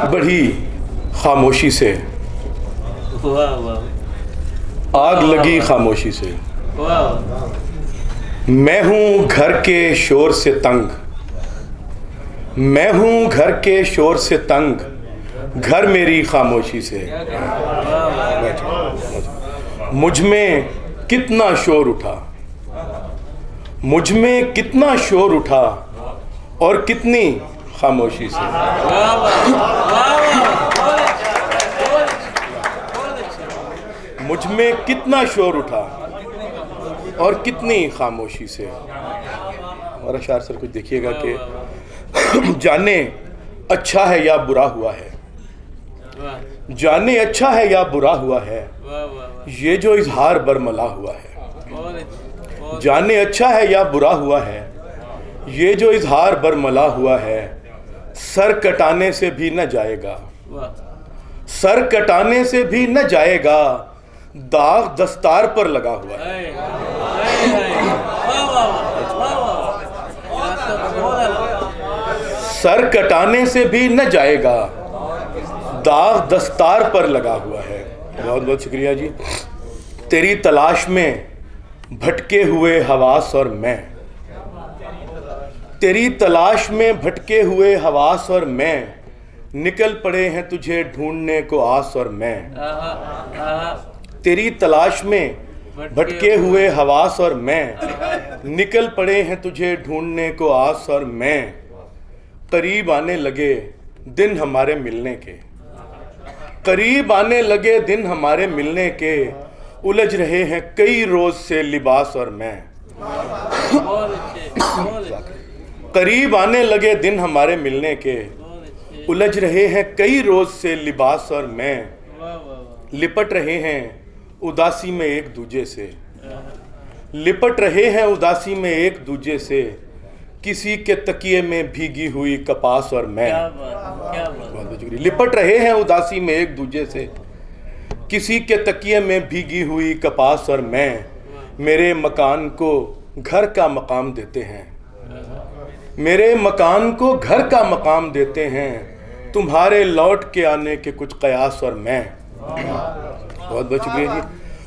बढ़ी खामोशी से, आग लगी खामोशी से। मैं हूँ घर के शोर से तंग, मैं हूँ घर के शोर से तंग, घर मेरी खामोशी से। मुझ में कितना शोर उठा, मुझ में कितना शोर उठा और कितनी खामोशी से। मुझ में कितना शोर उठा और कितनी खामोशी से। और अशार सर कुछ देखिएगा कि जाने अच्छा है या बुरा हुआ है, जाने अच्छा है या बुरा हुआ है, ये जो इजहार बरमला हुआ है। जाने अच्छा है या बुरा हुआ है, ये जो इजहार बरमला हुआ है, सर कटाने से भी न जाएगा, सर कटाने से भी न जाएगा, दाग दस्तार पर लगा हुआ है। सर कटाने से भी न जाएगा, दाग दस्तार पर लगा हुआ है। बहुत बहुत शुक्रिया जी। तेरी तलाश में भटके हुए हवास और मैं, तेरी तलाश में भटके हुए हवास और मैं, निकल पड़े हैं तुझे ढूंढने को आस और मैं। तेरी तलाश में भटके हुए हवास और मैं, निकल पड़े हैं तुझे ढूंढने को आस और मैं। करीब आने लगे दिन हमारे मिलने के, करीब आने लगे दिन हमारे मिलने के, उलझ रहे हैं कई रोज से लिबास और मैं। करीब आने लगे दिन हमारे मिलने के, उलझ रहे हैं कई रोज से लिबास और मैं। लिपट रहे हैं उदासी में एक दूजे से, लिपट रहे हैं उदासी में एक दूजे से, किसी के तकिए में भीगी हुई कपास और मैं। लिपट रहे हैं उदासी में एक दूजे से, किसी के तकिए में भीगी हुई कपास और मैं। मेरे मकान को घर का मकाम देते हैं, मेरे मकान को घर का मकाम देते हैं, तुम्हारे लौट के आने के कुछ कयास और मैं। बहुत बहुत शुक्रिया जी।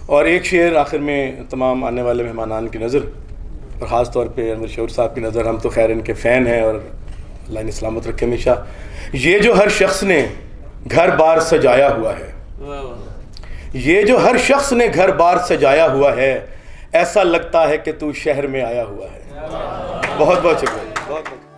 और एक शेर आखिर में तमाम आने वाले मेहमानान की नज़र और ख़ास तौर पे अमीर शऊर साहब की नज़र, हम तो खैर इनके फ़ैन हैं और अल्लाह इन्हें सलामत रखे हमेशा। ये जो हर शख्स ने घर बार सजाया हुआ है, ये जो हर शख्स ने घर बार सजाया हुआ है, ऐसा लगता है कि तू शहर में आया हुआ है। बहुत बहुत शुक्रिया, बहुत बहुत।